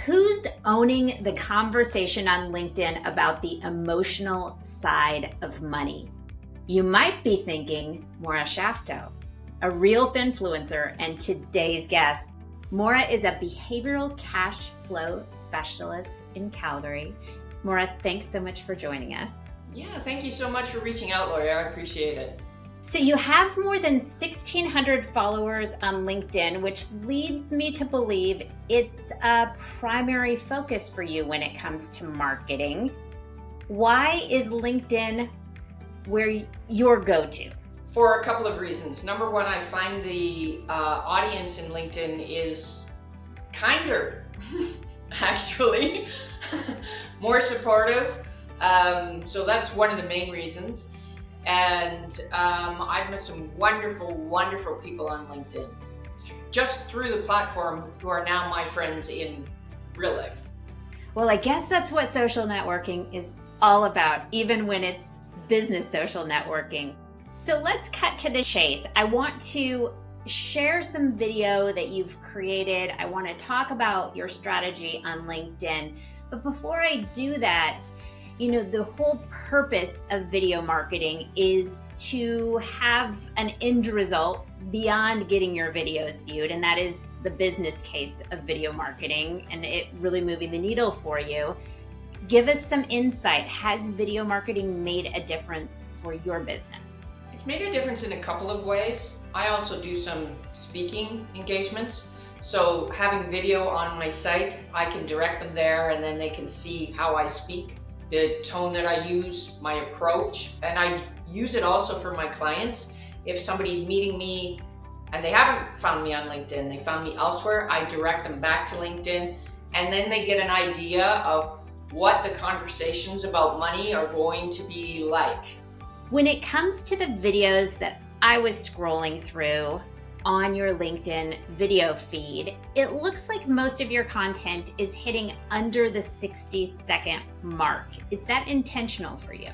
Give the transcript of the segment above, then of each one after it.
Who's owning the conversation on LinkedIn about the emotional side of money? You might be thinking Maura Shaftoe, a real influencer, and today's guest. Maura is a behavioral cash flow specialist in Calgary. Maura, thanks so much for joining us. Yeah, thank you so much for reaching out, Lori. I appreciate it. So you have more than 1,600 followers on LinkedIn, which leads me to believe it's a primary focus for you when it comes to marketing. Why is LinkedIn where your go-to? For a couple of reasons. Number one, I find the audience in LinkedIn is kinder, actually, more supportive. So that's one of the main reasons. And I've met some wonderful, wonderful people on LinkedIn just through the platform who are now my friends in real life. Well, I guess that's what social networking is all about, even when it's business social networking. So let's cut to the chase. I want to share some video that you've created. I want to talk about your strategy on LinkedIn. But before I do that, the whole purpose of video marketing is to have an end result beyond getting your videos viewed, and that is the business case of video marketing and it really moving the needle for you. Give us some insight. Has video marketing made a difference for your business? It's made a difference in a couple of ways. I also do some speaking engagements. So having video on my site, I can direct them there and then they can see how I speak, the tone that I use, my approach, and I use it also for my clients. If somebody's meeting me and they haven't found me on LinkedIn, they found me elsewhere, I direct them back to LinkedIn, and then they get an idea of what the conversations about money are going to be like. When it comes to the videos that I was scrolling through on your LinkedIn video feed, it looks like most of your content is hitting under the 60-second mark. Is that intentional for you?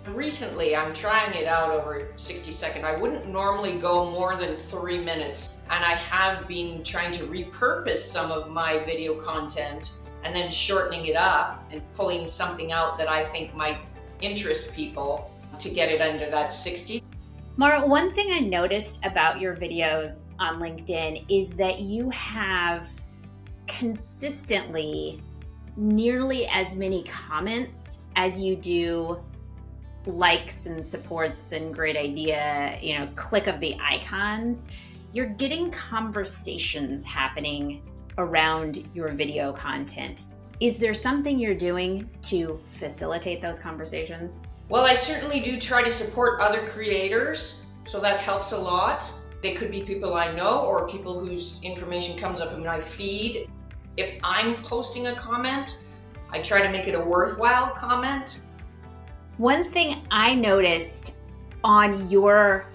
Recently, I'm trying it out over 60 seconds. I wouldn't normally go more than 3 minutes, and I have been trying to repurpose some of my video content and then shortening it up and pulling something out that I think might interest people to get it under that 60. Maura, one thing I noticed about your videos on LinkedIn is that you have consistently nearly as many comments as you do likes and supports and great idea, click of the icons. You're getting conversations happening around your video content. Is there something you're doing to facilitate those conversations? Well, I certainly do try to support other creators, so that helps a lot. They could be people I know or people whose information comes up in my feed. If I'm posting a comment, I try to make it a worthwhile comment. One thing I noticed on your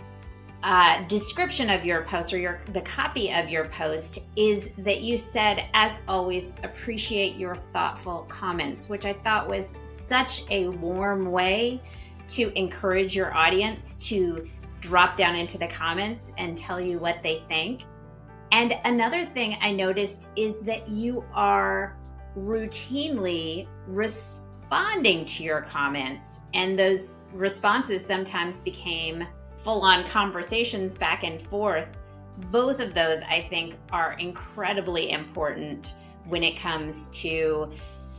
description of your post or the copy of your post is that you said, as always, appreciate your thoughtful comments, which I thought was such a warm way to encourage your audience to drop down into the comments and tell you what they think. And another thing I noticed is that you are routinely responding to your comments, and those responses sometimes became full-on conversations back and forth. Both of those, I think, are incredibly important when it comes to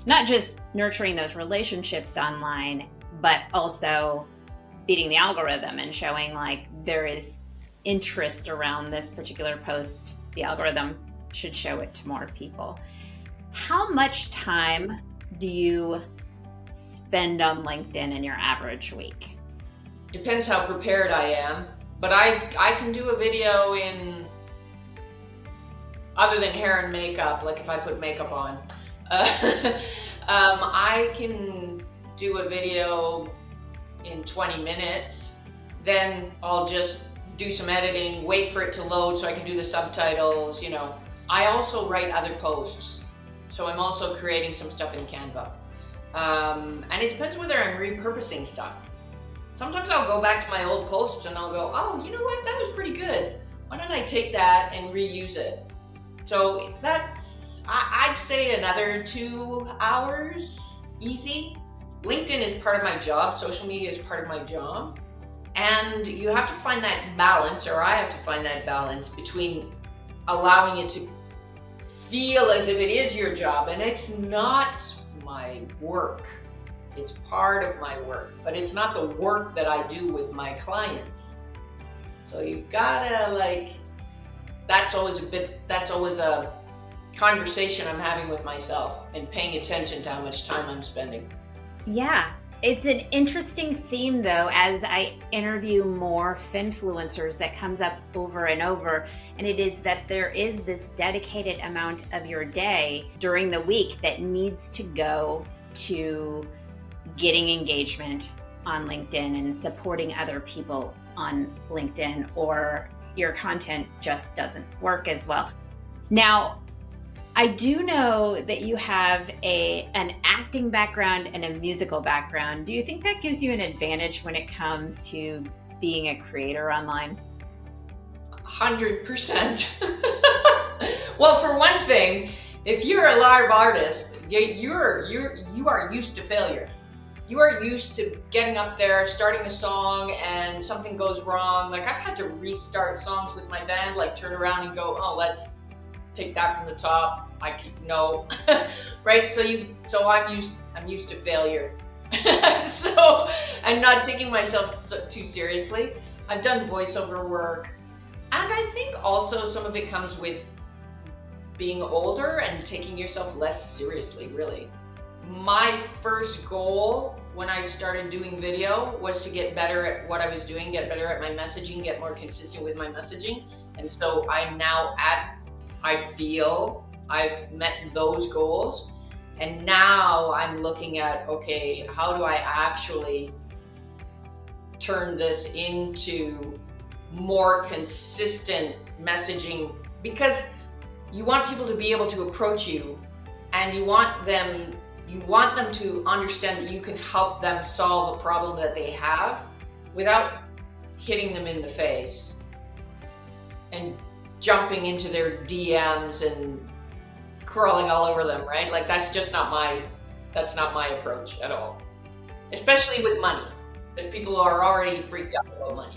not just nurturing those relationships online, but also beating the algorithm and showing like there is interest around this particular post. The algorithm should show it to more people. How much time do you spend on LinkedIn in your average week? Depends how prepared I am, but I can do a video in, other than hair and makeup, like if I put makeup on, I can do a video in 20 minutes, then I'll just do some editing, wait for it to load so I can do the subtitles, I also write other posts, so I'm also creating some stuff in Canva. And it depends whether I'm repurposing stuff. Sometimes I'll go back to my old posts and I'll go, oh, you know what, that was pretty good. Why don't I take that and reuse it? So that's I'd say another 2 hours, easy. LinkedIn is part of my job. Social media is part of my job. And you have to find that balance, or I have to find that balance between allowing it to feel as if it is your job. And it's not my work. It's part of my work, but it's not the work that I do with my clients. So you've gotta that's always a conversation I'm having with myself and paying attention to how much time I'm spending. Yeah, it's an interesting theme though, as I interview more finfluencers, that comes up over and over, and it is that there is this dedicated amount of your day during the week that needs to go to getting engagement on LinkedIn and supporting other people on LinkedIn, or your content just doesn't work as well. Now, I do know that you have an acting background and a musical background. Do you think that gives you an advantage when it comes to being a creator online? 100%. Well, for one thing, if you're a live artist, you are used to failure. You are used to getting up there, starting a song, and something goes wrong. Like, I've had to restart songs with my band, like turn around and go, oh, let's take that from the top. No, right? So I'm used to failure. So, and not taking myself too seriously. I've done voiceover work, and I think also some of it comes with being older and taking yourself less seriously, really. My first goal when I started doing video was to get better at what I was doing, get better at my messaging, get more consistent with my messaging. And so I'm now I feel I've met those goals. And now I'm looking at, okay, how do I actually turn this into more consistent messaging? Because you want people to be able to approach you, and you want them to understand that you can help them solve a problem that they have without hitting them in the face and jumping into their DMs and crawling all over them, right? Like, that's not my approach at all. Especially with money, because people are already freaked out about money.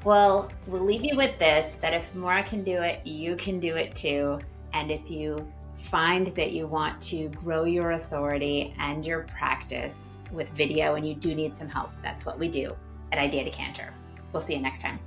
Well, we'll leave you with this, that if Maura can do it, you can do it too. And if you find that you want to grow your authority and your practice with video and you do need some help, that's what we do at Decanter. We'll see you next time.